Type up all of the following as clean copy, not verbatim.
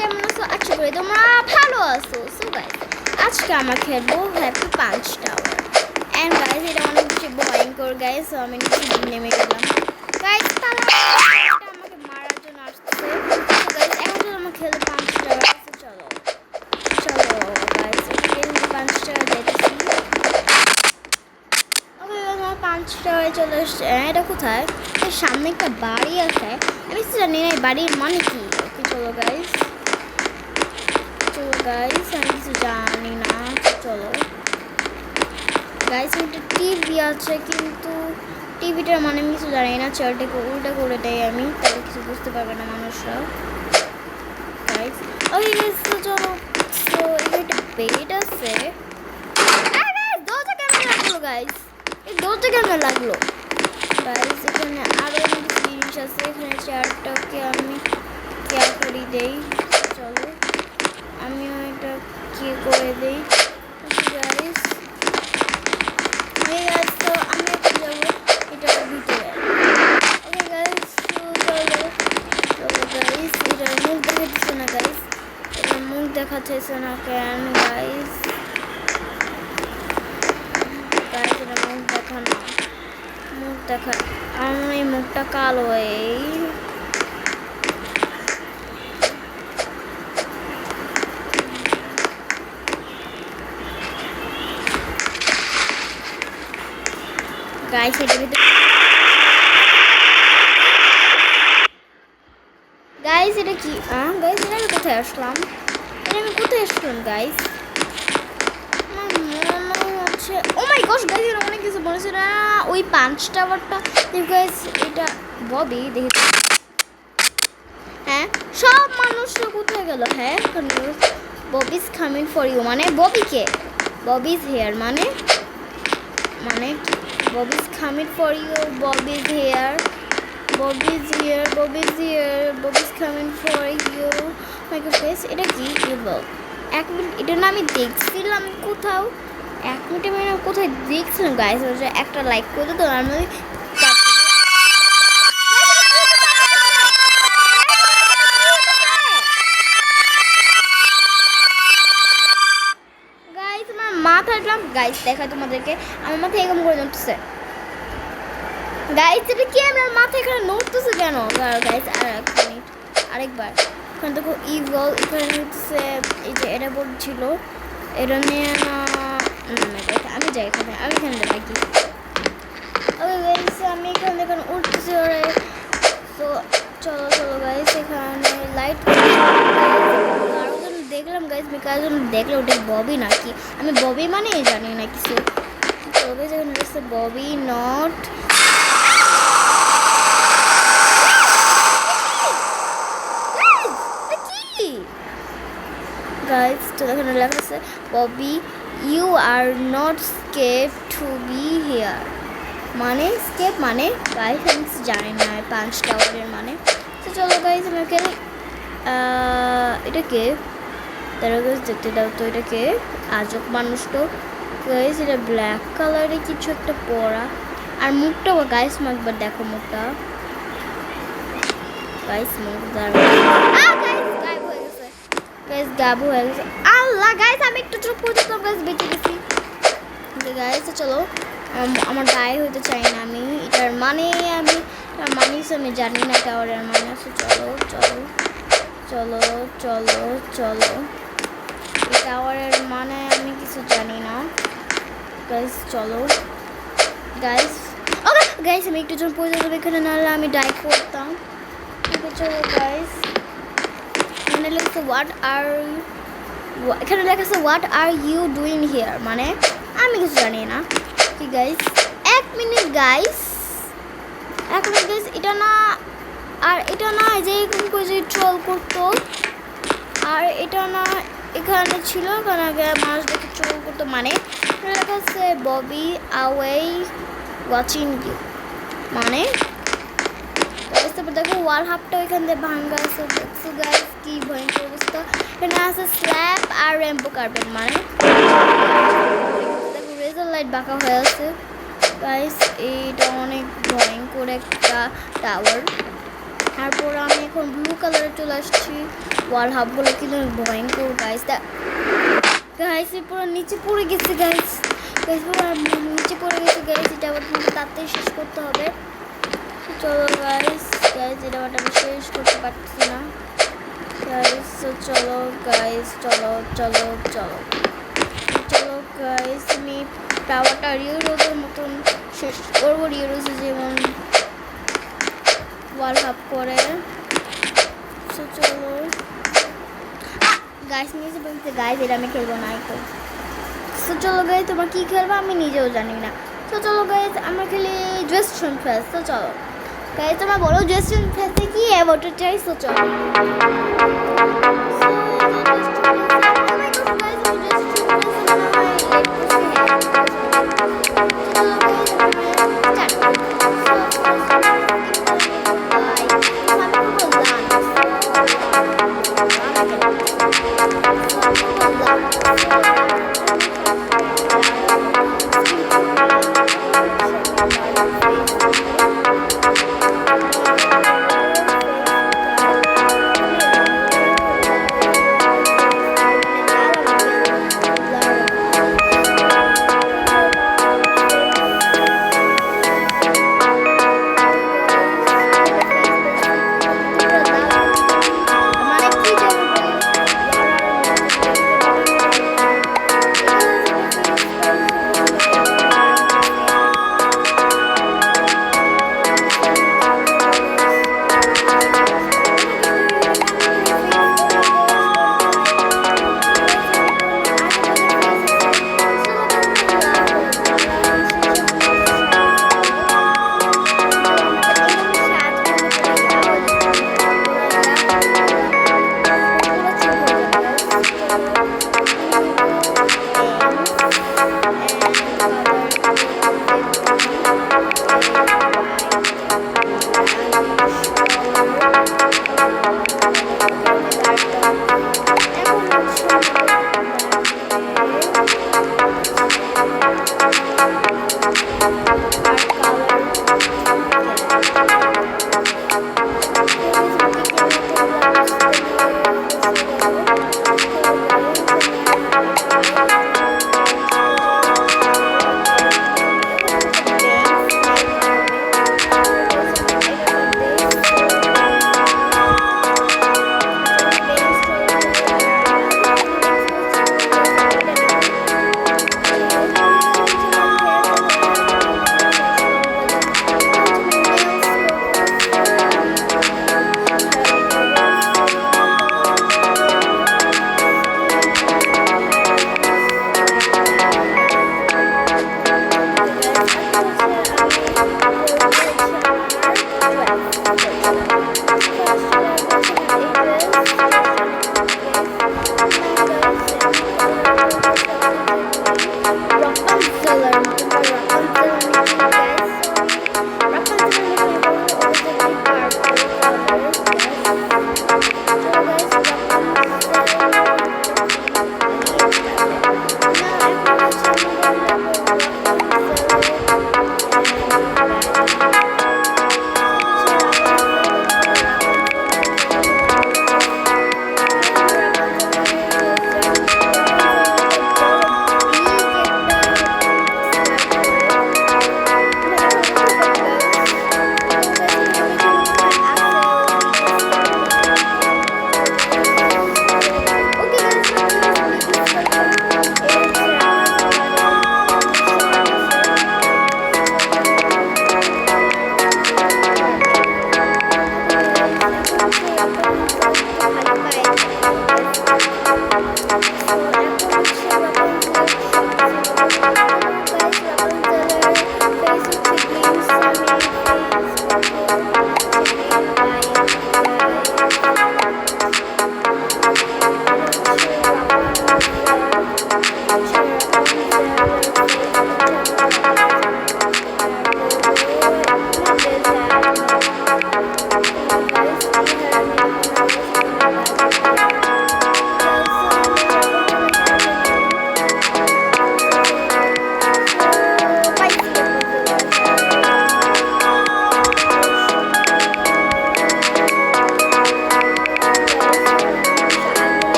কেমন আছো? আশা করি তোমরা ভালো আছো। সো গাইস আজকে আমরা খেলবো happy punch tower. And guys এটা অনেক বেশি ভয়ঙ্কর গাইস। সো আমি নিচে নেমে গেলাম। গাইস তারা আমাকে মারার জন্য আসছে। সো গাইস এখন যদি আমরা খেলবো পাঞ্চ টাওয়ার। চলো চলো গাইস এটা পাঞ্চ টাওয়ার দেখছি। ওকে আমরা পাঞ্চ টাওয়ারে চলে এসেছে। এটা কোথায়? এর সামনে একটা বাড়ি আছে। আমি জানি না এই বাড়ির মানে কি। ওকে চলো গাইস আমি কিছু জানি না। চলো গাইস একটা টিভি আছে কিন্তু টিভিটার মানে আমি কিছু জানি না। চেয়ারটাকে উল্টা করে দেয় আমি, তাহলে কিছু বুঝতে পারবে না মানুষরা। গাইস ওকে গাইস তো চলো। তো এখানে একটা বেড আছে। দরজা কেন লাগলো গাইস? এই দরজা কেন লাগলো গাইস? এখানে আরো অনেক জিনিস আছে। এখানে চেয়ারটাকে আমি কেয়ার করে দেই। চলো আমিও এটা কি করে দেই গাইস। তো আমি এখন যাবো এটার ভিতরে। ওকে গাইস তো চলো চলো গাইস। এটার মুখ দেখাচ্ছে না গাইস, এটার মুখ দেখাচ্ছে না কেন গাইস? গাইস এটা মুখ দেখা না, মুখ দেখা আমার এই মুখটা কালো। এই গাইস এটা ভিতরে গাইস এটা কি? গাইস এটা আমি কোথায় আসলাম? গাইস মনে হচ্ছে ও মাই গশ গাইস এটা অনেক কিছু বলেছে না। ওই পাঞ্চ টাওয়ারটা গাইস এটা ববি দেখি। হ্যাঁ সব মানুষরা কোথায় গেল? হ্যাঁ ববিস কামিং ফর ইউ মানে ববিকে ববিস হেয়ার মানে মানে Bobby's coming for you. Bobby's here Bobby's here Bobby's here Bobby's coming for you. Micro face এটা কি? এক মিনিট এটা না আমি দেখছিলাম কোথাও। এক মিনিটে আমি কোথায় দেখছিলাম গাইস। একটা লাইক করে তো আমি গাইস আমার মাথা গাইস দেখা তোমাদেরকে আমার মাথা এরকম করে নড়তেছে গাইস। এটা কি আমার মাথা এখানে নড়তেছে কেন গাইস? আর এক মিনিট আরেকবার এখানে দেখো ইভল এখানে হচ্ছে এই যে এটা বলছিল এটা নিয়ে না আমি যাই এখানে, আমি এখানে রাখি। ওকে গাইস আমি এখানে উঠতেছি ওরে। তো চলো চলো গাইস এখানে লাইট দেখলাম গাইস কারণ দেখলে ওটা ববি নাকি আমি ববি মানে জানি না কিছু। চলো গাইস এখানে দেখছে ববি নট গাইস। তো এখানে লেখা আছে Bobby you are not escape to be here মানে স্কেপ মানে গাইস আমি জানি না পাঞ্চ টাওয়ারের মানে। তো চলো গাইস আমি খেলি। এটা কে? তারা গাইস দেখতে দাও তো এটা কে? আজব মানুষ তো গাইস। এটা ব্ল্যাক কালারে কিছু একটা পরা আর মুখটা গাইস একবার দেখো মুখটা গাইস। মুখ গাইস গাবু হয়ে গেছে। আল্লাহ গাইস আমি একটু চুপ করে দিতাম গাইস বেঁচে গেছি গাইস। চলো আমার দায় হইতে চাই না আমি এটার মানে আমি জানি না টাওয়ারের মানে আছে। চলো চলো চলো চলো চলো এই টাওয়ারের মানে আমি কিছু জানি না গাইস। চলো গাইস ওকে গাইস আমি একটু চুপ করে দিতাম এখানে, নাহলে আমি ডাই করতাম। চলো গাইস এখানে লেখা what are you doing here মানে আমি কিছু জানি না কি গাইস। এক মিনিট গাইস এটা না আর এটা না যে এরকম করে যে ট্রল করতো আর এটা না এখানে ছিল কারণ আগে মানুষ দেখে ট্রল করতো মানে লেখা আছে ববি আওয়ে ওয়াচিং ইউ মানে তারপর দেখো ওয়াল হাফটা ওইখান দিয়ে ভাঙ্গা আছে। দেখছো গাইস কি ভয়ঙ্কর অবস্থা। এখানে আছে স্ল্যাব আর রেম্পো কার্পেট মানে দেখো রেজার লাইট বাঁকা হয়ে আছে গাইস। এইটা অনেক ভয়ঙ্কর একটা টাওয়ার। তারপর আমি এখন ব্লু কালারে চলে আসছি। ওয়াল হাবগুলো কিন্তু ভয়ঙ্কর গাইস। গাইস পুরো নিচে পড়ে গেছে গাইস। গাইস পুরো নিচে পড়ে গেছে গাইস। এটা আবার তাড়াতাড়ি শেষ করতে হবে। চলো গাইস এটা আবার আমি শেষ করতে পারছি না গাইস। চলো গাইস চলো চলো চলো চলো গাইস। আমি টাওয়ারটা রিওরোজের মতন শেষ করবো। রিওরোজে যেমন ওয়াল হাব করে। চলো গাইস নিচে বলতে গাইস এটা আমি খেলবো না এখন। চলো গাইস তোমার কি খেলবো আমি নিজেও জানি না। চলো গাইস আমরা খেলি জেস্টন ফেস। চলো গাইস তোমরা বলো জেস্টন ফেসে কি অ্যাওয়ার্ড চাই। চলো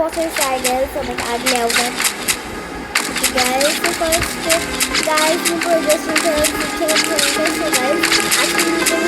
বছর চাই গাইস অনেক আগে আবার guys so first guys you progress in the guys আজকে ভিডিও